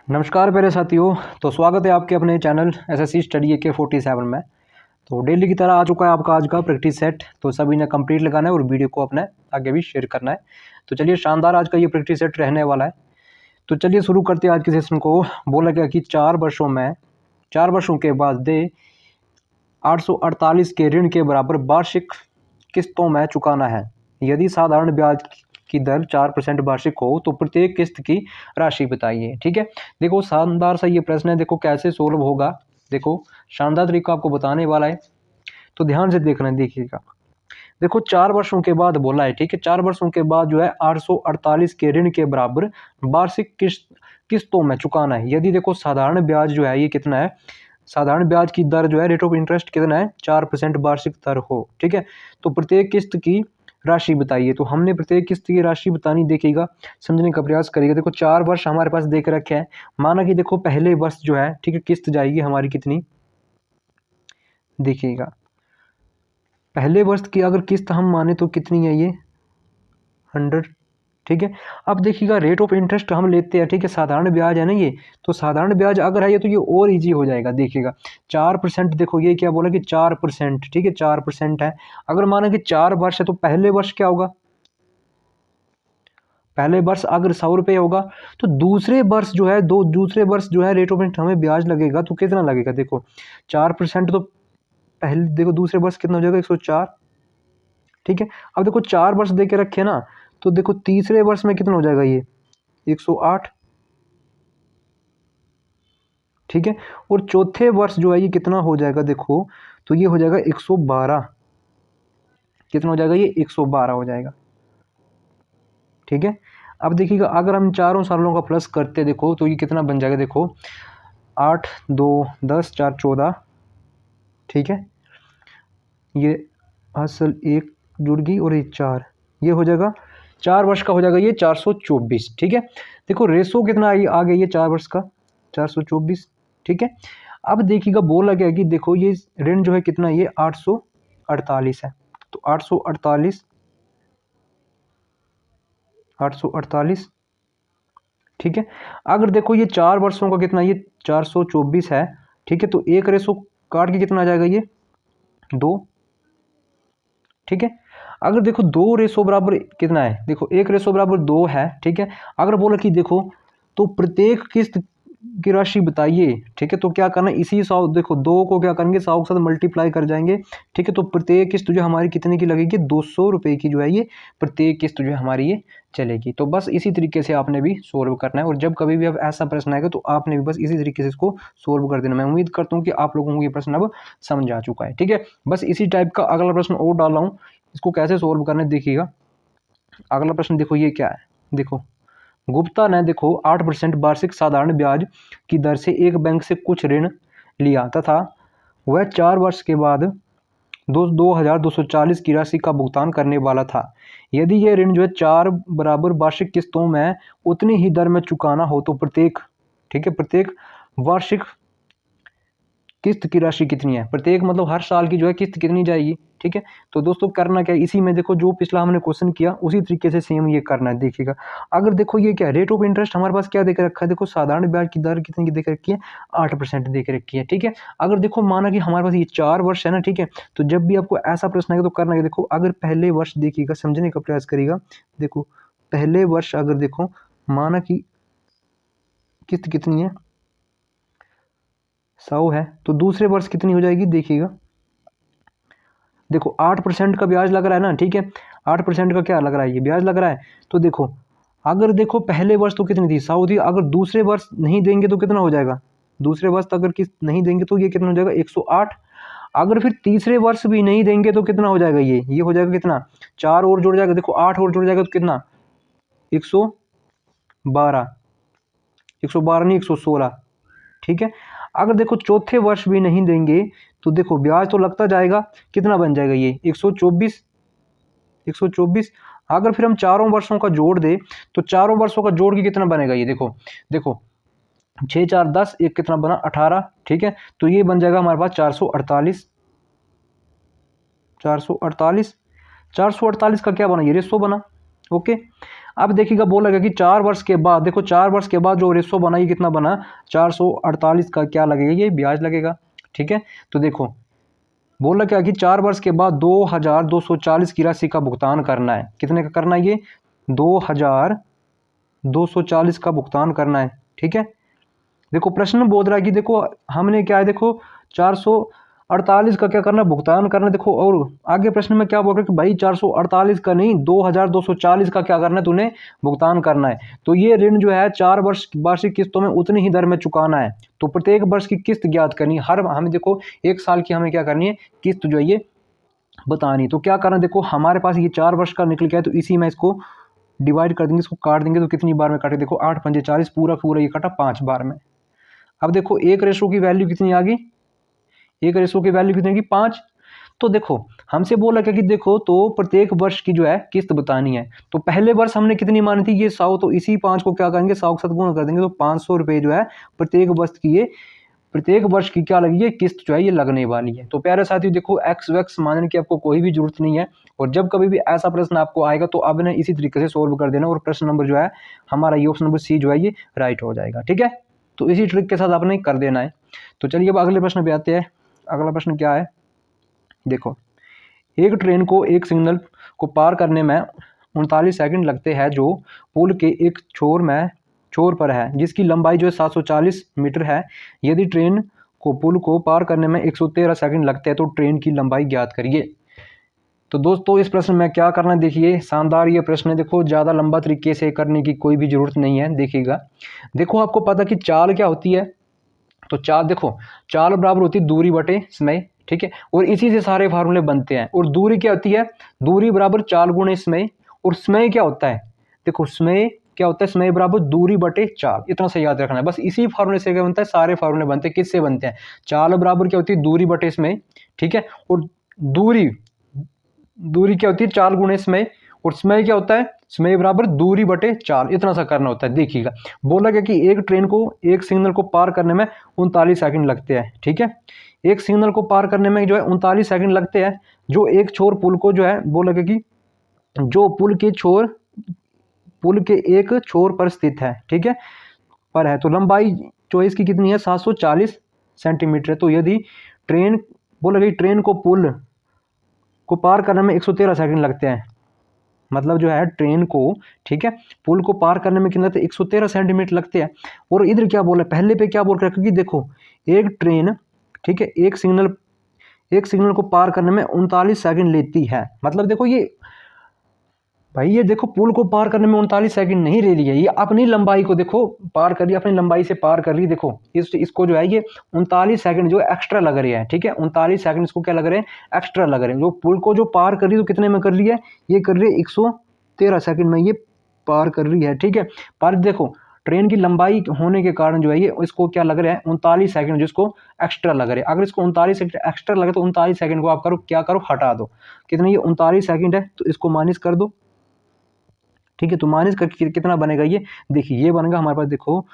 नमस्कार मेरे साथियों। तो स्वागत है आपके अपने चैनल एसएससी स्टडी AK 47 में। तो डेली की तरह आ चुका है आपका आज का प्रैक्टिस सेट। तो सभी ने कंप्लीट लगाना है और वीडियो को अपने आगे भी शेयर करना है। तो चलिए, शानदार आज का ये प्रैक्टिस सेट रहने वाला है। तो चलिए शुरू करते हैं आज के सेशन को। बोला गया कि 4 वर्षों के बाद दे 848 के ऋण के बराबर वार्षिक किस्तों में चुकाना है। यदि साधारण ब्याज की दर 4% वार्षिक हो तो प्रत्येक किस्त की राशि बताइए। ठीक है, देखो शानदार सा ये प्रश्न है। देखो कैसे सोल्व होगा, देखो शानदार तरीका आपको बताने वाला है। तो ध्यान से देखना, देखिएगा। देखो 4 वर्षों के बाद बोला है, ठीक है, 4 वर्षों के बाद जो है 848 के ऋण के बराबर वार्षिक किस्तों में चुकाना है। यदि देखो साधारण ब्याज जो है ये कितना है, साधारण ब्याज की दर जो है, रेट ऑफ इंटरेस्ट कितना है, 4% वार्षिक दर हो। ठीक है, तो प्रत्येक किस्त की राशि बताइए। तो हमने प्रत्येक किस्त की राशि बतानी, देखिएगा, समझने का प्रयास करिएगा। देखो 4 वर्ष हमारे पास देख रखे हैं। माना कि देखो पहले वर्ष जो है, ठीक है, किस्त जाएगी हमारी कितनी, देखिएगा पहले वर्ष की अगर किस्त हम माने तो कितनी है ये, 100। ठीक है, अब देखिएगा रेट ऑफ इंटरेस्ट हम लेते हैं, ठीक है, साधारण ब्याज है ना ये। तो साधारण ब्याज अगर है ये तो ये और इजी हो जाएगा। देखिएगा 4%, देखो ये क्या बोला कि 4%, ठीक है, 4% है। अगर माना कि 4 वर्ष है तो पहले वर्ष क्या होगा, पहले वर्ष अगर 100 रुपये होगा तो दूसरे वर्ष जो है, दूसरे वर्ष जो है रेट ऑफ इंटरेस्ट हमें ब्याज लगेगा तो कितना लगेगा, देखो 4%। तो पहले देखो दूसरे वर्ष कितना हो जाएगा, 104। ठीक है, अब देखो 4 वर्ष दे के रखे ना, तो देखो तीसरे वर्ष में कितना हो जाएगा ये, 108। ठीक है, और चौथे वर्ष जो है ये कितना हो जाएगा, देखो तो ये हो जाएगा 112। कितना हो जाएगा ये, 112 हो जाएगा। ठीक है, अब देखिएगा अगर हम चारों सालों का प्लस करते देखो तो ये कितना बन जाएगा, देखो 8 2 10 4 14। ठीक है, ये असल एक जुड़ गई और ये 4, ये हो जाएगा 4 वर्ष का हो जाएगा ये 424। ठीक है, देखो रेशो कितना आ गया ये 4 वर्ष का, 424। ठीक है, अब देखिएगा बोला गया कि देखो ये ऋण जो है कितना, ये 848 है। तो 848। ठीक है, अगर देखो ये 4 वर्षों का कितना, ये 424 है। ठीक है, तो एक रेशो काट के कितना आ जाएगा ये, 2। ठीक है, अगर देखो 2 रेशो बराबर कितना है, देखो 1 रेशो बराबर 2 है। ठीक है, अगर बोला कि देखो तो प्रत्येक किस्त की राशि बताइए। ठीक है, तो क्या करना, इसी 100, देखो 2 को क्या करेंगे, 100 के साथ मल्टीप्लाई कर जाएंगे। ठीक है, तो प्रत्येक किस्त जो हमारी कितने की लगेगी, 200 रुपये की जो है ये प्रत्येक किस्त जो है हमारी ये चलेगी। तो बस इसी तरीके से आपने भी सोल्व करना है, और जब कभी भी अब ऐसा प्रश्न आएगा तो आपने भी बस इसी तरीके से इसको सोल्व कर देना। मैं उम्मीद करता हूँ कि आप लोगों को ये प्रश्न अब समझ आ चुका है। ठीक है, बस इसी टाइप का अगला प्रश्न और डाल रहा हूँ, इसको कैसे सोल्व करना है देखिएगा। अगला प्रश्न देखो ये क्या है, देखो गुप्ता ने देखो 8% वार्षिक साधारण ब्याज की दर से एक बैंक से कुछ ऋण लिया तथा वह 4 वर्ष के बाद 2240 की राशि का भुगतान करने वाला था। यदि यह ऋण जो है 4 बराबर वार्षिक किस्तों में उतनी ही दर में चुकाना हो तो प्रत्येक, ठीक है, प्रत्येक वार्षिक किस्त की राशि कितनी है, प्रत्येक मतलब हर साल की जो है किस्त कितनी जाएगी। ठीक है, तो दोस्तों करना क्या है, इसी में देखो जो पिछला हमने क्वेश्चन किया उसी तरीके से सेम ये करना है। देखिएगा अगर देखो ये क्या रेट ऑफ इंटरेस्ट हमारे पास क्या देख रखा है, देखो साधारण ब्याज की दर कितनी की देख रखी है, 8% देख रखी है। ठीक है, अगर देखो माना कि हमारे पास ये 4 वर्ष है ना, ठीक है, तो जब भी आपको ऐसा प्रश्न आएगा तो करना है, देखो अगर पहले वर्ष देखिएगा, समझने का प्रयास करिएगा। देखो पहले वर्ष अगर देखो माना कि किस्त कितनी है, 100 है, तो दूसरे वर्ष कितनी हो जाएगी, देखिएगा देखो 8% का ब्याज लग रहा है ना। ठीक है, 8% का क्या लग रहा है, ये ब्याज लग रहा है। तो देखो अगर देखो पहले वर्ष तो कितनी थी, 100 थी, अगर दूसरे वर्ष नहीं देंगे तो कितना हो जाएगा, दूसरे वर्ष अगर किस्त नहीं देंगे तो ये कितना हो जाएगा, 108। अगर फिर तीसरे वर्ष भी नहीं देंगे तो कितना हो जाएगा, ये हो जाएगा कितना, 4 और जुड़ जाएगा, देखो 8 और जुड़ जाएगा तो कितना, 112, 112 नहीं 116। ठीक है, अगर देखो चौथे वर्ष भी नहीं देंगे तो देखो ब्याज तो लगता जाएगा, कितना बन जाएगा ये, 124, 124। अगर फिर हम चारों वर्षों का जोड़ दे तो चारों वर्षों का जोड़ के कितना बनेगा, ये देखो देखो 6 4 10, एक कितना बना, 18। ठीक है, तो ये बन जाएगा हमारे पास 448, 448। 448 का क्या बना, ये रेशो बना। ओके, अब देखिएगा बोला गया कि 4 वर्ष के बाद, देखो 4 वर्ष के बाद जो रेशो बना ये कितना बना, 448 का क्या लगेगा, ये ब्याज लगेगा। ठीक है, तो देखो बोला क्या कि 4 वर्ष के बाद 2240 की राशि का भुगतान करना है। कितने का करना है, ये 2240 का भुगतान करना है। ठीक है, देखो प्रश्न बोल रहा है कि देखो हमने क्या है, देखो 448 का क्या करना, भुगतान करना। देखो और आगे प्रश्न में क्या बोल रहा है कि भाई 448 का नहीं, 2240 का क्या करना है, तूने भुगतान करना है। तो ये ऋण जो है 4 वर्ष वार्षिक किस्तों में उतनी ही दर में चुकाना है। तो प्रत्येक वर्ष की किस्त ज्ञात करनी, हर हमें देखो 1 साल की हमें क्या करनी है, किस्त जो है ये बतानी। तो क्या करना, देखो हमारे पास ये 4 वर्ष का निकल गया, तो इसी में इसको डिवाइड कर देंगे, इसको काट देंगे। तो कितनी बार में काटे, देखो 8 पंजे 40, पूरा पूरा ये काटा 5 बार में। अब देखो एक रेशो की वैल्यू कितनी आ गई, एक रेशो की वैल्यू कितनी होगी, 5। तो देखो हमसे बोला क्या कि देखो तो प्रत्येक वर्ष की जो है किस्त बतानी है। तो पहले वर्ष हमने कितनी मानी थी, ये 100, तो इसी 5 को क्या करेंगे, 100 के साथ गुणा कर देंगे। तो 500 रुपये जो है प्रत्येक वर्ष की, ये प्रत्येक वर्ष की क्या लगी है, किस्त जो है ये लगने वाली है। तो प्यारे साथियों देखो एक्स वैक्स मानने की आपको कोई भी जरूरत नहीं है। और जब कभी भी ऐसा प्रश्न आपको आएगा तो आपने इसी तरीके से सोल्व कर देना, और प्रश्न नंबर जो है हमारा ये ऑप्शन नंबर सी जो है ये राइट हो जाएगा। ठीक है, तो इसी ट्रिक के साथ आपने कर देना है। तो चलिए अब अगले प्रश्न पे आते हैं। अगला प्रश्न क्या है, देखो एक ट्रेन को एक सिग्नल को पार करने में 39 सेकंड लगते हैं, जो पुल के एक छोर पर है, जिसकी लंबाई जो है 740 मीटर है। यदि ट्रेन को पुल को पार करने में 113 सेकंड लगते हैं तो ट्रेन की लंबाई ज्ञात करिए। तो दोस्तों इस प्रश्न में क्या करना है, देखिए शानदार ये प्रश्न है। देखो ज़्यादा लंबा तरीके से करने की कोई भी ज़रूरत नहीं है। देखिएगा, देखो आपको पता कि चाल क्या होती है, तो चाल देखो, चाल बराबर होती है दूरी बटे समय। ठीक है, और इसी से सारे फार्मूले बनते हैं। और दूरी क्या होती है, दूरी बराबर चाल गुणे समय। और समय क्या होता है, देखो समय क्या होता है, समय बराबर दूरी बटे चाल। इतना सा याद रखना है बस। इसी फार्मूले से क्या बनता है, सारे फार्मूले बनते हैं। किससे बनते हैं, चाल बराबर क्या होती है, दूरी बटे समय। ठीक है, और दूरी दूरी क्या होती है, चाल गुणे समय। और समय क्या होता है, समय बराबर दूरी बटे चाल। इतना सा करना होता है। देखिएगा बोला गया कि एक ट्रेन को एक सिग्नल को पार करने में 39 सेकंड लगते हैं। ठीक है, एक सिग्नल को पार करने में जो है 39 सेकंड लगते हैं, जो एक छोर पुल को जो है बोला गया कि जो पुल के एक छोर पर स्थित है। ठीक है, पर है, तो लंबाई जो है इसकी कितनी है, 740 सेंटीमीटर है। तो यदि ट्रेन बोला गया ट्रेन को पुल को पार करने में 113 सेकंड लगते हैं, मतलब जो है ट्रेन को, ठीक है, पुल को पार करने में कितना लगता है, 113 सेंटीमीटर लगते हैं। और इधर क्या बोला, पहले पे क्या बोल रहा है, क्योंकि देखो एक ट्रेन, ठीक है, एक सिग्नल को पार करने में 39 सेकंड लेती है। मतलब देखो ये भाई, ये देखो पुल को पार करने में 39 सेकंड नहीं ले रही है, ये अपनी लंबाई को देखो पार कर रही है, अपनी लंबाई से पार कर रही है। देखो इसको जो है ये 39 सेकंड जो एक्स्ट्रा लग रहे हैं। ठीक है, 39 सेकंड इसको क्या लग रहे हैं, एक्स्ट्रा लग रहे हैं। जो पुल को जो पार कर रही है तो कितने में कर रही है, ये कर रही है 113 सेकंड में ये पार कर रही है। ठीक है, पर देखो ट्रेन की लंबाई होने के कारण जो है ये इसको क्या लग रहा है, 39 सेकंड जिसको एक्स्ट्रा लग रहे हैं। अगर इसको 39 सेकंड एक्स्ट्रा लगे तो 39 सेकंड को आप करो क्या करो, हटा दो। कितने, ये 39 सेकंड है, तो इसको माइनस कर दो। ठीक है, तो माइनस करके कितना बनेगा, ये देखिए ये बनेगा हमारे पास, देखो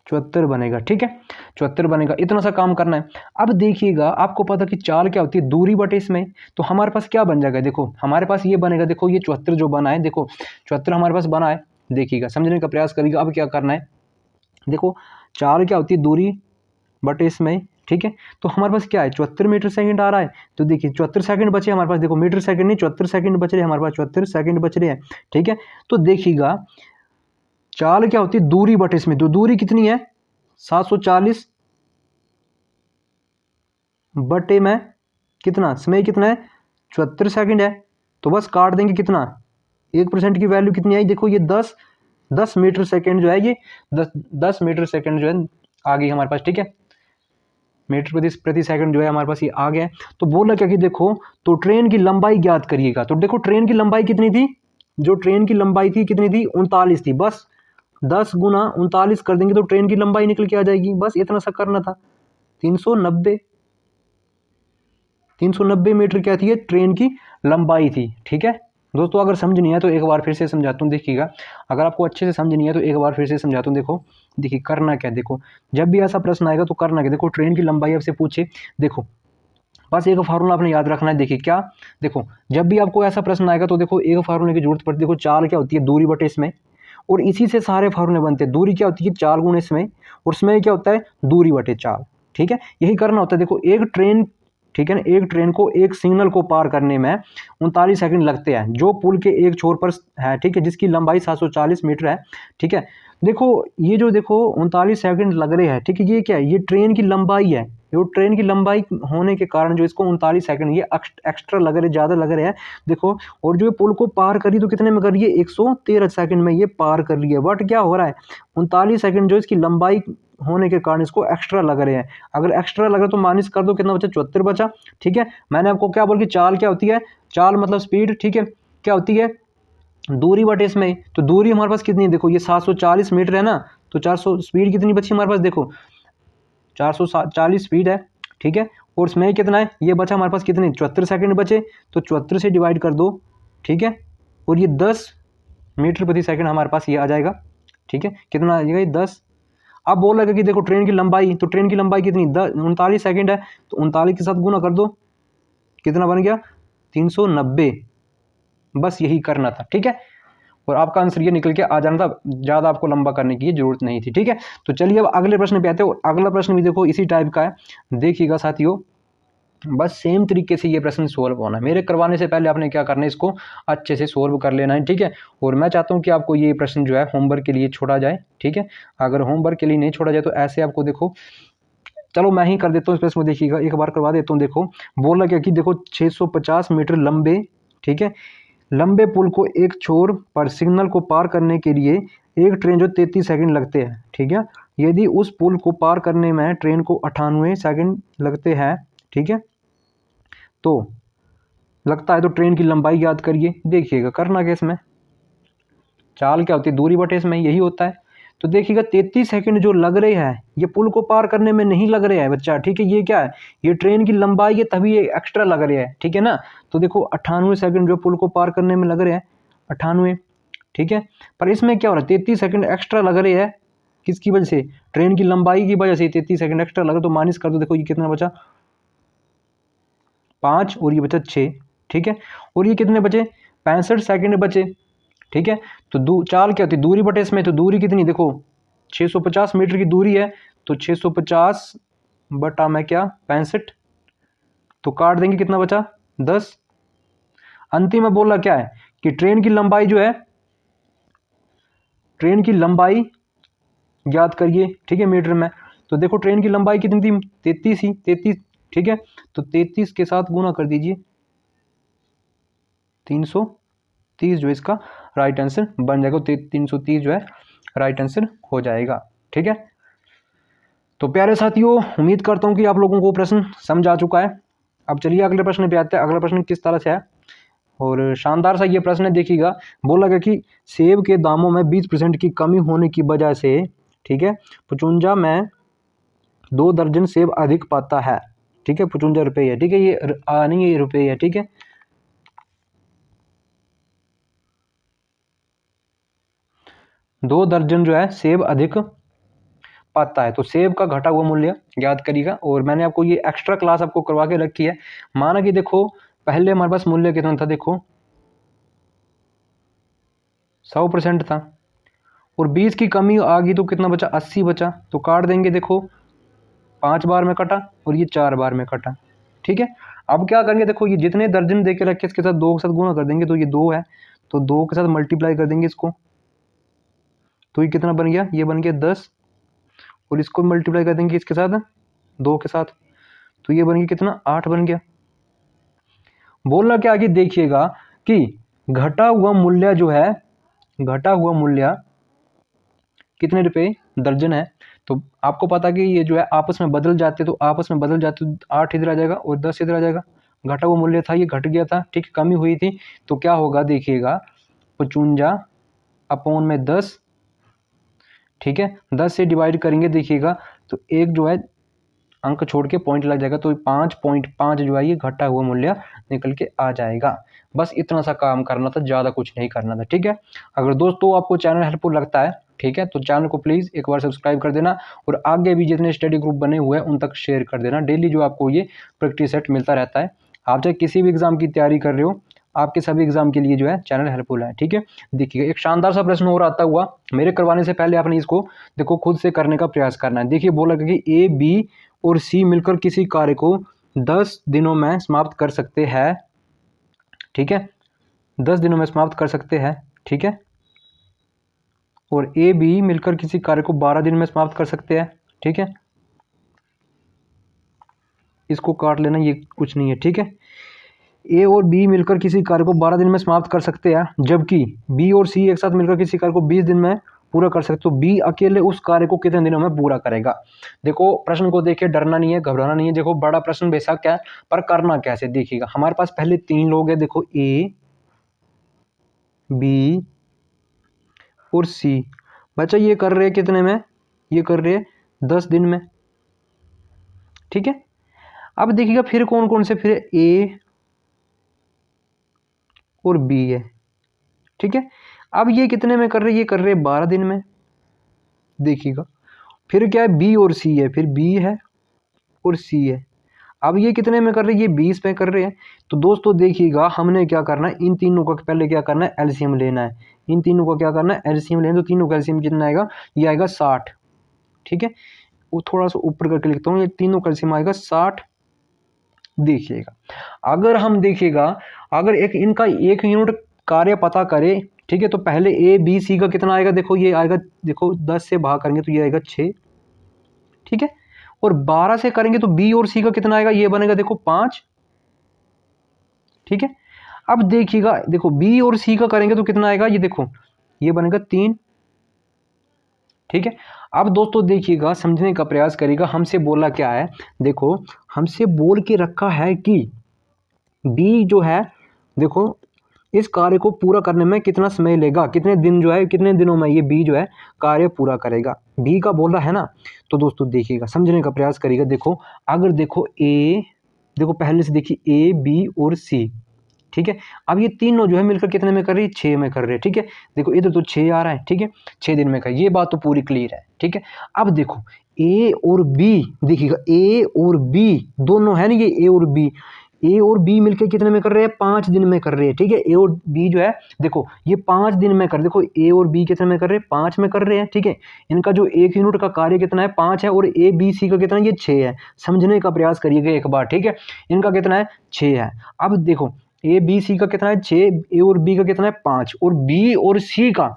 74 बनेगा। ठीक है, 74 बनेगा। इतना सा काम करना है। अब देखिएगा आपको पता कि चाल क्या होती है, दूरी बटे इसमें। तो हमारे पास क्या बन जाएगा, देखो हमारे पास ये बनेगा, देखो ये 74 जो बना है, देखो 74 हमारे पास बना है। देखिएगा समझने का प्रयास करिएगा। अब क्या करना है, देखो चाल क्या होती है, दूरी बटे इसमें। ठीक है, तो हमारे पास क्या है, 74 मीटर सेकंड आ रहा है। तो देखिए 74 सेकंड बचे हमारे पास, देखो मीटर सेकंड नहीं, 74 सेकंड बच रहे हैं हमारे पास, 74 सेकंड बच रहे हैं। ठीक है, तो देखिएगा चाल क्या होती है, दूरी बटे इसमें। तो दूरी कितनी है, 740 बटे में कितना, समय कितना है, 74 सेकंड है। तो बस काट देंगे कितना, 1% की वैल्यू कितनी आई, देखो ये 10 मीटर सेकंड जो है, ये 10 मीटर सेकंड जो है आ गई हमारे पास। ठीक है, मीटर प्रति सेकंड जो है हमारे पास ये आ गया है। तो बोला क्या कि देखो तो ट्रेन की लंबाई ज्ञात करिएगा। तो देखो ट्रेन की लंबाई कितनी थी, जो ट्रेन की लंबाई थी कितनी थी, 39 थी। बस 10 गुना 39 कर देंगे तो ट्रेन की लंबाई निकल के आ जाएगी। बस इतना सा करना था। 390 मीटर क्या थी, ट्रेन की लंबाई थी। ठीक है दोस्तों, अगर समझ नहीं है तो एक बार फिर से समझाता हूँ। देखिएगा अगर आपको अच्छे से समझ नहीं है तो एक बार फिर से समझाता हूँ। देखो देखिए करना क्या, देखो जब भी ऐसा प्रश्न आएगा तो करना क्या, देखो ट्रेन की लंबाई आपसे पूछे, देखो बस एक फार्मूला आपने याद रखना है। देखिए क्या, देखो जब भी आपको ऐसा प्रश्न आएगा तो देखो एक फार्मूले की जरूरत पड़ती है। देखो चाल क्या होती है, दूरी बटे इसमें, और इसी से सारे फार्मूले बनते हैं। दूरी क्या होती है, चाल गुणे इसमें, और इसमें क्या होता है, दूरी बटे चाल। ठीक है, यही करना होता है। देखो एक ट्रेन, ठीक है ना, एक ट्रेन को एक सिग्नल को पार करने में 39 सेकंड लगते हैं, जो पुल के एक छोर पर है, ठीक है, जिसकी लंबाई 740 मीटर है। ठीक है, देखो ये जो देखो 39 सेकंड लग रहे हैं, ठीक है, ये क्या है, ये ट्रेन की लंबाई है। जो ट्रेन की लंबाई होने के कारण जो इसको 39 सेकंड ये एक्स्ट्रा लग रहे, ज़्यादा लग रहे हैं। देखो, और जो पुल को पार करी तो कितने में कर रही है, 113 सेकंड में ये पार कर रही है। बट क्या हो रहा है, 39 सेकंड जो इसकी लंबाई होने के कारण इसको एक्स्ट्रा लग रहे हैं। अगर एक्स्ट्रा लग रहा है तो माइनस कर दो, कितना बचा, 74 बचा। ठीक है, मैंने आपको क्या बोल, कि चाल क्या होती है, चाल मतलब स्पीड। ठीक है, क्या होती है, दूरी बटे इसमें। तो दूरी हमारे पास कितनी है, देखो ये 740 मीटर है ना, तो 400 स्पीड कितनी बची हमारे पास, देखो 440 स्पीड है। ठीक है, और इसमें कितना है, ये बचा हमारे पास कितने, 74 सेकंड बचे। तो 74 से डिवाइड कर दो। ठीक है, और ये 10 मीटर प्रति सेकंड हमारे पास ये आ जाएगा। ठीक है, कितना आ जाएगा, ये 10। अब बोल रहा है कि देखो ट्रेन की लंबाई, तो ट्रेन की लंबाई कितनी, 39 सेकंड है, तो 39 के साथ गुना कर दो, कितना बन गया, 390। बस यही करना था। ठीक है, और आपका आंसर ये निकल के आ जाना था, ज़्यादा आपको लंबा करने की जरूरत नहीं थी। ठीक है, तो चलिए अब अगले प्रश्न पे आते हैं। और अगला प्रश्न भी देखो इसी टाइप का है, देखिएगा साथियों, बस सेम तरीके से ये प्रश्न सोल्व होना है। मेरे करवाने से पहले आपने क्या करना है, इसको अच्छे से सोल्व कर लेना है। ठीक है, और मैं चाहता हूँ कि आपको ये प्रश्न जो है होमवर्क के लिए छोड़ा जाए। ठीक है, अगर होमवर्क के लिए नहीं छोड़ा जाए तो ऐसे आपको देखो, चलो मैं ही कर देता हूँ इस प्रश्न को, देखिएगा एक बार करवा देता हूँ। देखो बोला क्या कि देखो 650 मीटर लंबे, ठीक है, लंबे पुल को एक छोर पर सिग्नल को पार करने के लिए एक ट्रेन जो 33 सेकंड लगते हैं। ठीक है, यदि उस पुल को पार करने में ट्रेन को 98 सेकंड लगते हैं, ठीक है, तो लगता है, तो ट्रेन की लंबाई याद करिए। देखिएगा करना क्या, इसमें चाल क्या होती है, दूरी बटे इसमें, यही होता है। तो देखिएगा 33 सेकंड जो लग रहे हैं, ये पुल को पार करने में नहीं लग रहे हैं बच्चा। ठीक है, ये क्या है, ये ट्रेन की लंबाई है, तभी ये एक्स्ट्रा लग रहे हैं। ठीक है ना, तो देखो 98 सेकंड जो पुल को पार करने में लग रहे हैं, 98। ठीक है, पर इसमें क्या हो रहा है, 33 सेकंड एक्स्ट्रा लग रहे हैं, किसकी वजह से, ट्रेन की लंबाई की वजह से 33 सेकंड एक्स्ट्रा लग रहा है। तो माइनस कर दो, देखो ये कितना बचा, 5, और ये बचा 6। ठीक है, और ये कितने बचे, 65 सेकंड बचे। ठीक है, तो चाल क्या होती है, दूरी बटे इसमें, तो दूरी कितनी, देखो 650 मीटर की दूरी है, तो 650 बटा में क्या, 65, तो काट देंगे, कितना बचा, 10। अंतिम में बोला क्या है, कि ट्रेन की लंबाई जो है, ट्रेन की लंबाई याद करिए। ठीक है, मीटर में, तो देखो ट्रेन की लंबाई कितनी थी, 33 ही, 33। ठीक है, तो 33 के साथ गुना कर दीजिए, 330 जो इसका राइट आंसर बन जाएगा। 330 जो है राइट आंसर हो जाएगा। ठीक है, तो प्यारे साथियों, उम्मीद करता हूँ कि आप लोगों को प्रश्न समझ आ चुका है। अब चलिए अगले प्रश्न पे आते हैं। अगला प्रश्न किस तरह से है, और शानदार सा ये प्रश्न है। देखिएगा, बोला गया कि सेब के दामों में 20% की कमी होने की वजह से, ठीक है, 55 में 2 दर्जन सेब अधिक पाता है। ठीक है, 55 रुपये है। ठीक है, ये नहीं, ये रुपये है। ठीक है, 2 दर्जन जो है सेब अधिक पाता है। तो सेब का घटा हुआ मूल्य याद करिएगा। और मैंने आपको ये एक्स्ट्रा क्लास आपको करवा के रखी है। माना कि देखो पहले हमारे पास मूल्य कितना था, देखो 100% था, और 20 की कमी आ गई तो कितना बचा, 80 बचा। तो काट देंगे, देखो 5 बार में कटा और ये 4 बार में कटा। ठीक है, अब क्या करेंगे, देखो ये जितने दर्जन दे के रखे इसके साथ 2 के साथ गुना कर देंगे, तो ये 2 है, तो 2 के साथ मल्टीप्लाई कर देंगे इसको, तो ये कितना बन गया, ये बन गया 10, और इसको मल्टीप्लाई कर देंगे इसके साथ 2 के साथ, तो ये बन गया कितना, 8 बन गया। बोलना क्या आगे, देखिएगा कि घटा हुआ मूल्य जो है, घटा हुआ मूल्य कितने रुपए दर्जन है। तो आपको पता कि ये जो है आपस में बदल जाते, तो आपस में बदल जाते, 8 इधर आ जाएगा और 10 इधर आ जाएगा। घटा हुआ मूल्य था, ये घट गया था। ठीक, कमी हुई थी, तो क्या होगा, देखिएगा 55 अपॉन में 10। ठीक है, 10 से डिवाइड करेंगे, देखिएगा तो एक जो है अंक छोड़ के पॉइंट लग जाएगा, तो 5.5 जो है ये घटा हुआ मूल्य निकल के आ जाएगा। बस इतना सा काम करना था, ज़्यादा कुछ नहीं करना था। ठीक है, अगर दोस्तों आपको चैनल हेल्पफुल लगता है ठीक है। तो चैनल को प्लीज़ एक बार सब्सक्राइब कर देना और आगे भी जितने स्टडी ग्रुप बने हुए हैं उन तक शेयर कर देना। डेली जो आपको ये प्रैक्टिस सेट मिलता रहता है। आप चाहे किसी भी एग्जाम की तैयारी कर रहे हो, आपके सभी एग्जाम के लिए जो है चैनल हेल्पफुल है। ठीक है, देखिए एक शानदार सा प्रश्न और आता हुआ, मेरे करवाने से पहले आपने इसको देखो खुद से करने का प्रयास करना है। देखिए बोला कि ए, बी और सी मिलकर किसी कार्य को 10 दिनों में समाप्त कर सकते हैं। ठीक है, 10 दिनों में समाप्त कर सकते हैं। ठीक है, और ए, बी मिलकर किसी कार्य को 12 दिन में समाप्त कर सकते हैं। ठीक है, इसको काट लेना, ये कुछ नहीं है। ठीक है, ए और बी मिलकर किसी कार्य को 12 दिन में समाप्त कर सकते हैं, जबकि बी और सी एक साथ मिलकर किसी कार्य को 20 दिन में पूरा कर सकते। तो बी अकेले उस कार्य को कितने दिनों में पूरा करेगा। देखो प्रश्न को देखिए, डरना नहीं है, घबराना नहीं है। देखो बड़ा प्रश्न बेशक है, पर करना कैसे देखिएगा। हमारे पास पहले 3 लोग हैं, देखो ए, बी और सी। बच्चा ये कर रहे हैं कितने में, ये कर रहे हैं 10 दिन में। ठीक है, अब देखिएगा फिर कौन कौन से, फिर ए और बी है। ठीक है, अब ये कितने में कर रहे हैं, ये कर रहे हैं 12 दिन में। देखिएगा फिर क्या है, बी और सी है, फिर बी है और सी है। अब ये कितने में कर रहे हैं, ये 20 में कर रहे हैं। तो दोस्तों देखिएगा हमने क्या करना है, इन तीनों का पहले क्या करना है, एलसीएम लेना है। इन तीनों का क्या करना है, एलसीएम लेना। तो तीनों का एलसीएम कितना आएगा, ये आएगा 60। ठीक है, वो थोड़ा सा ऊपर करके लिखता हूँ, ये तीनों का एलसीएम आएगा 60। देखिएगा अगर हम देखिएगा, अगर एक इनका एक यूनिट कार्य पता करें, ठीक है, तो पहले ए, बी, सी का कितना आएगा, देखो ये आएगा, देखो 10 से भाग करेंगे तो ये आएगा 6। ठीक है, और 12 से करेंगे तो बी और सी का कितना आएगा, ये बनेगा देखो 5। ठीक है, अब देखिएगा, देखो बी और सी का करेंगे तो कितना आएगा, ये देखो ये बनेगा 3। ठीक है, अब दोस्तों देखिएगा, समझने का प्रयास करिएगा। हमसे बोला क्या है, देखो हमसे बोल के रखा है कि बी जो है, देखो इस कार्य को पूरा करने में कितना समय लेगा, कितने दिन जो है, कितने दिनों में ये बी जो है कार्य पूरा करेगा। बी का बोल रहा है ना। तो दोस्तों देखिएगा, समझने का प्रयास करिएगा। देखो अगर देखो ए, देखो पहले से देखिए ए, बी और सी। ठीक है, अब ये तीनों जो है मिलकर कितने में कर रही है, 6 में कर रहे हैं। ठीक है, देखो इधर तो 6 आ रहा है। ठीक है, 6 दिन में कर, ये बात तो पूरी क्लियर है। ठीक है, अब देखो ए और बी, देखिएगा ए और बी दोनों है ना, ये ए और बी, ए और बी मिलकर कितने में कर रहे हैं, 5 दिन में कर रहे हैं। ठीक है, ए और बी जो है, देखो ये 5 दिन में कर, देखो ए और बी कितने में कर रहे हैं, 5 में कर रहे हैं। ठीक है, इनका जो एक यूनिट का कार्य कितना है, 5 है, और ए, बी, सी का कितना है, ये 6 है। समझने का प्रयास करिएगा एक बार। ठीक है, इनका कितना है, 6 है। अब देखो ए, बी, सी का कितना है, 6, ए और बी का कितना है, 5, और बी और सी का,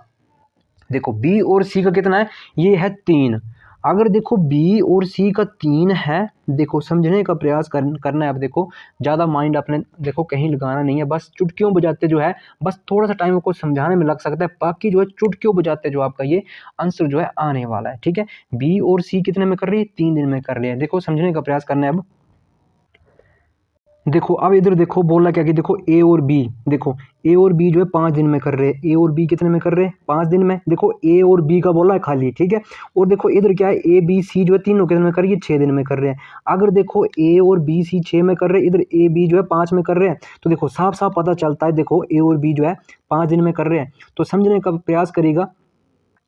देखो बी और सी का कितना है, ये है 3। अगर देखो बी और सी का 3 है, देखो समझने का प्रयास करना है। अब देखो ज़्यादा माइंड अपने देखो कहीं लगाना नहीं है, बस चुटकियों बजाते जो है, बस थोड़ा सा टाइम को समझाने में लग सकता है, बाकी जो है चुटकियों बजाते जो आपका ये आंसर जो है आने वाला है। ठीक है, बी और सी कितने में कर रही है, 3 दिन में कर रही है। देखो समझने का प्रयास करना है। अब देखो अब इधर देखो बोला क्या कि देखो ए और बी, देखो ए और बी जो है 5 दिन में कर रहे हैं। ए और बी कितने में कर रहे हैं, 5 दिन में। देखो ए और बी का बोला है खाली। ठीक है, और देखो इधर क्या है, ए, बी, सी जो है तीनों कितने में कर रही है, 6 दिन में कर रहे हैं। अगर देखो ए और बी, सी 6 में कर रहे हैं, इधर ए, बी जो है 5 में कर रहे हैं, तो देखो साफ साफ पता चलता है, देखो ए और बी जो है 5 दिन में कर रहे हैं। तो समझने का प्रयास करिएगा।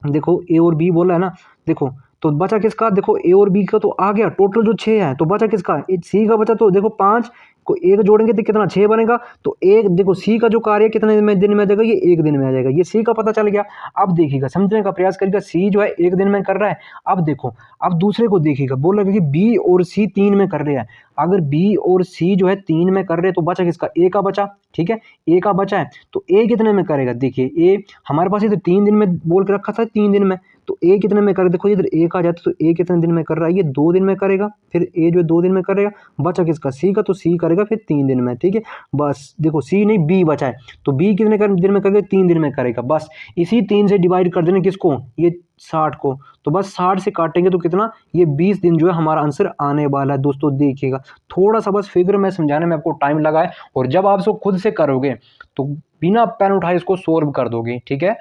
देखो ए और बी बोला है ना, देखो तो बचा किसका, देखो ए और बी का तो आ गया, टोटल जो 6 है, तो बचा किसका, सी का बचा। तो देखो 5 को एक जोड़ेंगे तो कितना, 6 बनेगा। तो एक देखो सी का जो कार्य कितने दिन में आ जाएगा, ये 1 दिन में आ जाएगा। ये सी का पता चल गया। अब देखिएगा, समझने का प्रयास करिएगा, सी जो है 1 दिन में कर रहा है। अब देखो अब दूसरे को देखिएगा, बोल रहा है कि बी और सी 3 में कर रहे हैं। अगर बी और सी जो है 3 में कर रहे हैं, तो बचा किसका, ए का बचा। ठीक है, ए का बचा है, तो ए कितने में करेगा, देखिए ए हमारे पास इधर 3 दिन में बोल के रखा था, 3 दिन में, तो ए कितने में कर, देखो इधर ए का जाता है, तो ए कितने दिन में कर रहा है, ये 2 दिन में करेगा। फिर ए जो है 2 दिन में करेगा। बचा किसका, सी का, तो सी करेगा फिर 3 दिन में। ठीक है, बस देखो सी नहीं बी बचा है, तो बी कितने दिन में करेगा, 3 दिन में करेगा। बस इसी 3 से डिवाइड कर देना किसको, ये 60 को। तो बस 60 से काटेंगे तो कितना, ये 20 दिन जो है हमारा आंसर आने वाला है। दोस्तों देखिएगा, थोड़ा सा बस फिगर में समझाने में आपको टाइम लगा है, और जब आप इसको खुद से करोगे तो बिना पेन उठाए इसको सोल्व कर दोगे। ठीक है,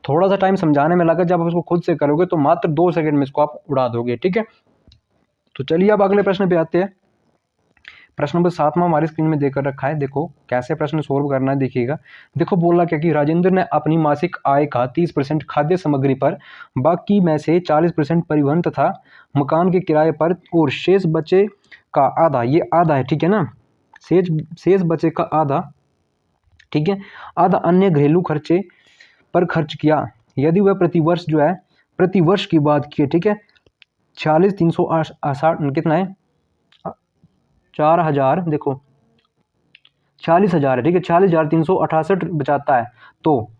थोड़ा सा टाइम समझाने में लगा, जब आप इसको खुद से करोगे तो मात्र 2 सेकंड में इसको आप उड़ा दोगे। ठीक है, तो चलिए अब अगले प्रश्न पे आते हैं। प्रश्न नंबर 7वां हमारी स्क्रीन में देकर रखा है। देखो कैसे प्रश्न सोल्व करना है, देखिएगा। देखो बोला क्या कि राजेंद्र ने अपनी मासिक आय का 30% खाद्य सामग्री पर, बाकी में से 40% परिवहन तथा मकान के किराए पर और शेष बचे का आधा, ये आधा है ठीक है ना, शेष बचे का आधा, ठीक है, आधा अन्य घरेलू खर्चे पर खर्च किया। यदि वह प्रतिवर्ष जो है, प्रतिवर्ष की बात की है, ठीक है, 40,360 कितना है, 4,000, देखो 40,000 है, ठीक है, 40,368 बचाता है, तो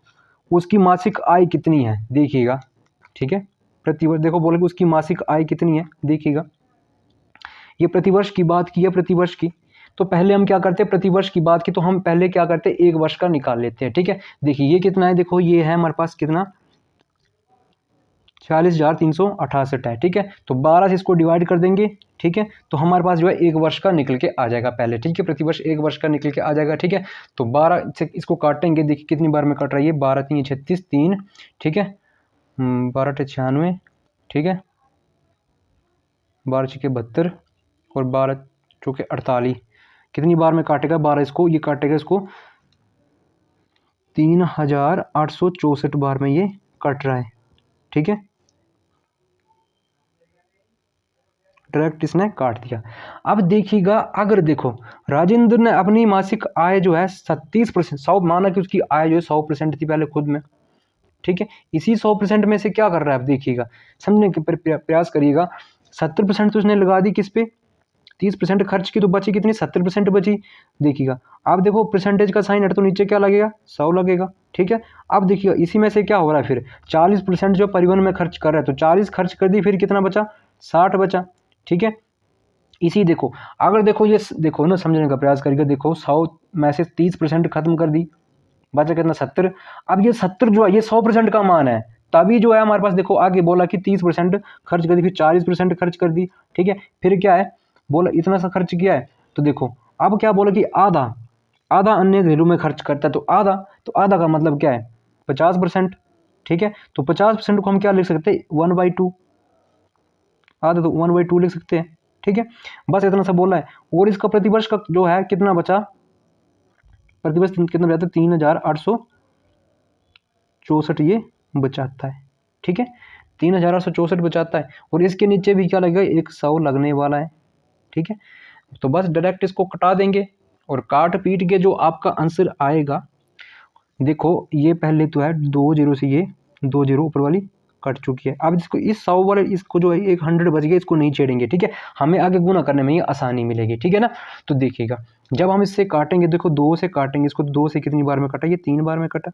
उसकी मासिक आय कितनी है देखिएगा, ठीक है। प्रतिवर्ष देखो बोले कि उसकी मासिक आय कितनी है, देखिएगा। ये प्रतिवर्ष की बात की है, प्रतिवर्ष की, तो पहले हम क्या करते हैं, प्रतिवर्ष की बात की तो हम पहले क्या करते हैं, एक वर्ष का निकाल लेते हैं, ठीक है। देखिए ये कितना है, देखो ये है हमारे पास कितना, 40,368 है, ठीक है। तो 12 से इसको डिवाइड कर देंगे, ठीक है, तो हमारे पास जो है एक वर्ष का निकल के आ जाएगा पहले, ठीक है, प्रतिवर्ष एक वर्ष का निकल के आ जाएगा, ठीक है। तो 12 से इसको काटेंगे, देखिए कितनी बार में कट रहा है ये, 12 3 36 3, ठीक है, 12 96, ठीक है, 12 6 72 और 12 चौके 48, कितनी बार में काटेगा 12 इसको, ये काटेगा इसको 3,864 बार में ये कट रहा है, ठीक है, डायरेक्ट इसने काट दिया। अब देखिएगा, अगर देखो राजेंद्र ने अपनी मासिक आय जो है 37%, 100 माना कि उसकी आय जो है 100% थी पहले खुद में, ठीक है, इसी 100% में से क्या कर रहा है, अब देखिएगा, समझने के प्रयास करिएगा। 70% तो उसने लगा दी किस पे, 30% खर्च की, तो बची कितनी, 70% बची, देखिएगा। अब देखो परसेंटेज का साइन हट तो नीचे क्या लगेगा, 100 लगेगा, ठीक है। अब देखिएगा इसी में से क्या हो रहा है, फिर 40% जो परिवहन में खर्च कर रहा है, तो 40 खर्च कर दी, फिर कितना बचा, 60 बचा, ठीक है। इसी देखो, अगर देखो ये देखो ना, समझने का प्रयास करिएगा, देखो 100 में से 30% खत्म कर दी, बचा कितना, 70। अब ये 70 जो है ये 100% का मान है, तभी जो है हमारे पास देखो आगे बोला कि 30% खर्च कर दी, फिर 40% खर्च कर दी, ठीक है, फिर क्या है बोला इतना सा खर्च किया है, तो देखो अब क्या बोला कि आधा, आधा अन्य घरेलू में खर्च करता है, तो आधा का मतलब क्या है, 50%, ठीक है। तो 50% को हम क्या लिख सकते हैं, 1/2, आधा तो 1/2 लिख सकते हैं, ठीक है। बस इतना सा बोला है। और इसका प्रतिवर्ष का जो है कितना बचा, प्रतिवर्ष कितना बचा, 3,864 ये बचाता है, ठीक है, 3,864 बचाता है। और इसके नीचे भी क्या लगेगा, एक 100 लगने वाला है, ठीक है। तो बस डायरेक्ट इसको कटा देंगे और काट पीट के जो आपका आंसर आएगा, देखो ये पहले तो है 2 0 से ये 2 0 ऊपर वाली कट चुकी है। अब इसको इस 100 वाले इसको जो है एक 100 बच गया, इसको नहीं छेड़ेंगे, ठीक है, हमें आगे गुना करने में ये आसानी मिलेगी, ठीक है ना। तो देखिएगा जब हम इससे काटेंगे, देखो 2 से काटेंगे इसको, 2 से कितनी बार में कटा, ये 3 बार में कटा,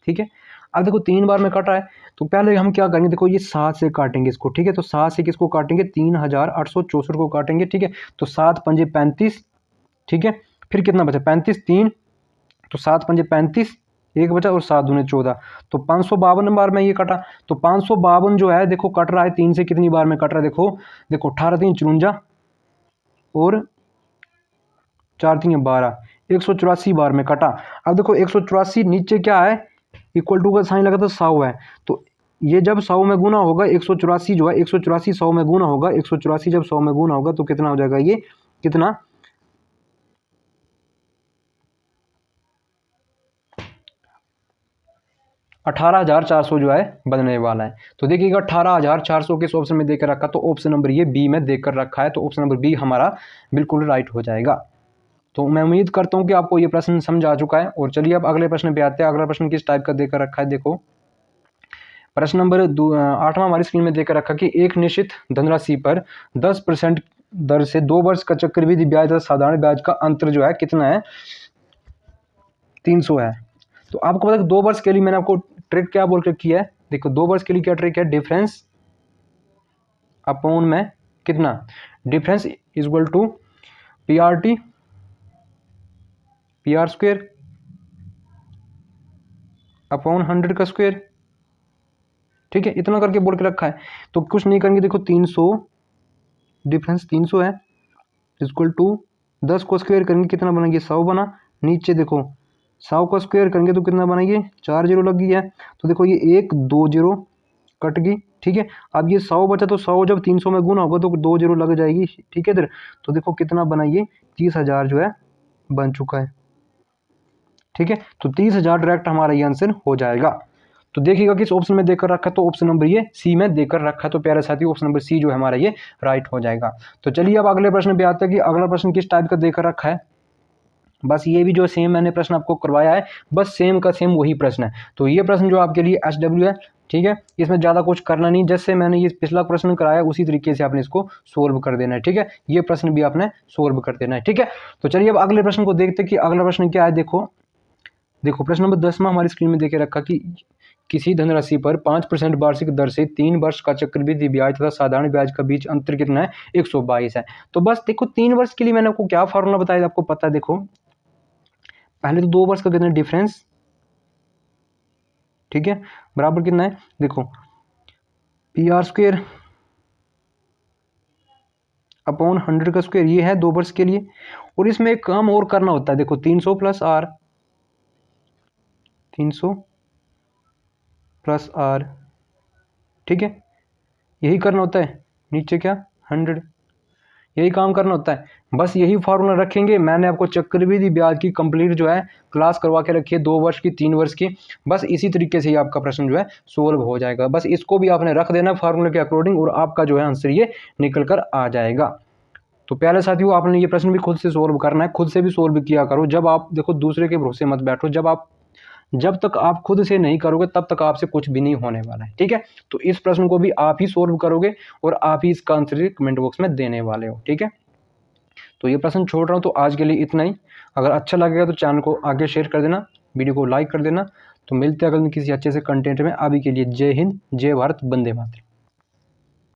ठीक है। अब देखो 3 बार में कटा है, तो पहले हम क्या करेंगे, देखो ये 7 से काटेंगे इसको, ठीक है, तो 7 से किसको काटेंगे, 3,864 को काटेंगे, ठीक है। तो 7 पंजे 35, ठीक है, फिर कितना बचा, 35 3, तो 7 पंजे 35, एक बचा, और 7 दूने 14, तो 552 बार में ये कटा। तो 552 जो है देखो कट रहा है 3 से कितनी बार में कट रहा है, देखो 18 3 54 और 4 3 12, 184 बार में कटा। अब देखो 184 नीचे क्या है, इक्वल टू का साइन लगा तो 100 है, तो ये जब 100 में गुना होगा, 184 जो है 184 100 में गुना होगा, 184 जब 100 में गुना होगा तो कितना हो जाएगा, ये कितना, 18,400 जो है बनने वाला है। तो देखिएगा 18,400 किस ऑप्शन में देकर रखा, तो ऑप्शन नंबर ये बी में देकर रखा है, तो ऑप्शन नंबर बी हमारा बिल्कुल राइट हो जाएगा। तो मैं उम्मीद करता हूँ कि आपको ये प्रश्न समझ आ चुका है। और चलिए अब अगले प्रश्न पे आते हैं। अगला प्रश्न किस टाइप का देकर रखा है, देखो प्रश्न नंबर 8वां हमारी स्क्रीन में देकर रखा कि एक निश्चित धनराशि पर 10% दर से 2 वर्ष का चक्रवृद्धि ब्याज तथा साधारण ब्याज का अंतर जो है कितना है, 300 है। तो आपको पता है 2 वर्ष के लिए मैंने आपको ट्रिक क्या बोल के किया है, देखो 2 वर्ष के लिए क्या ट्रिक है, डिफरेंस अपॉन में कितना, difference is equal to PRT PR square upon 100 का स्क्वायर, ठीक है, इतना करके बोल के रखा है। तो कुछ नहीं करेंगे, देखो 300 डिफरेंस 300 है इक्वल टू 10 को स्क्वायर करेंगे कितना बनेंगे, 100 बना, नीचे देखो 100 का स्क्वायर करेंगे तो कितना बनाएंगे, 4 0 लग गई है। तो देखो ये 1 2 0 कट गई, ठीक है। अब ये 100 बचा तो 100 जब 300 में गुना होगा तो 2 जीरो लग जाएगी, ठीक है इधर। तो देखो कितना बना ये 30,000 जो है बन चुका है, ठीक है। तो 30,000 डायरेक्ट हमारा ये आंसर हो जाएगा। तो देखिएगा किस ऑप्शन में देकर रखा है, तो ऑप्शन नंबर ये सी में देकर रखा है। तो प्यारे साथी ऑप्शन नंबर सी जो है हमारा ये राइट हो जाएगा। तो चलिए अब अगले प्रश्न पे आते हैं कि अगला प्रश्न किस टाइप का देकर रखा है। बस ये भी जो सेम मैंने प्रश्न आपको करवाया है, बस सेम का सेम वही प्रश्न है। तो ये प्रश्न जो आपके लिए SW है, ठीक है। इसमें ज़्यादा कुछ करना नहीं, जैसे मैंने ये पिछला प्रश्न कराया उसी तरीके से आपने इसको सोल्व कर देना है, ठीक है। ये प्रश्न भी आपने सोल्व कर देना है, ठीक है। तो चलिए अब अगले प्रश्न को देखते हैं कि अगला प्रश्न क्या है। देखो प्रश्न नंबर 10 में हमारी स्क्रीन में देके रखा कि किसी धनराशि पर 5% वार्षिक दर से 3 वर्ष का चक्रवृद्धि ब्याज तथा साधारण ब्याज का बीच अंतर कितना है, 122 है। तो बस देखो 3 वर्ष के लिए मैंने आपको क्या फॉर्मूला बताया, आपको पता है। देखो पहले तो 2 वर्ष का कितना डिफरेंस, ठीक है, बराबर कितना है, देखो PR² अपॉन 100 का स्क्वायर, ये है 2 वर्ष के लिए। और इसमें एक काम और करना होता है, देखो 300 प्लस R, 300 प्लस R, ठीक है, यही करना होता है। नीचे क्या 100, यही काम करना होता है। बस यही फार्मूला रखेंगे। मैंने आपको चक्रवृद्धि ब्याज की कंप्लीट जो है क्लास करवा के रखी है, 2 वर्ष की 3 वर्ष की। बस इसी तरीके से ही आपका प्रश्न जो है सोल्व हो जाएगा। बस इसको भी आपने रख देना फार्मूले के अकॉर्डिंग और आपका जो है आंसर ये निकल कर आ जाएगा। तो प्यारे साथियों आपने ये प्रश्न भी खुद से सोल्व करना है, खुद से भी सोल्व किया करो। जब आप देखो दूसरे के भरोसे मत बैठो, जब तक आप खुद से नहीं करोगे तब तक आपसे कुछ भी नहीं होने वाला है, ठीक है। तो इस प्रश्न को भी आप ही सोल्व करोगे और आप ही इसका आंसर कमेंट बॉक्स में देने वाले हो, ठीक है। तो ये प्रश्न छोड़ रहा हूँ। तो आज के लिए इतना ही। अगर अच्छा लगेगा तो चैनल को आगे शेयर कर देना, वीडियो को लाइक कर देना। तो मिलते हैं अगले किसी अच्छे से कंटेंट में। अभी के लिए जय हिंद, जय भारत, वंदे मातरम।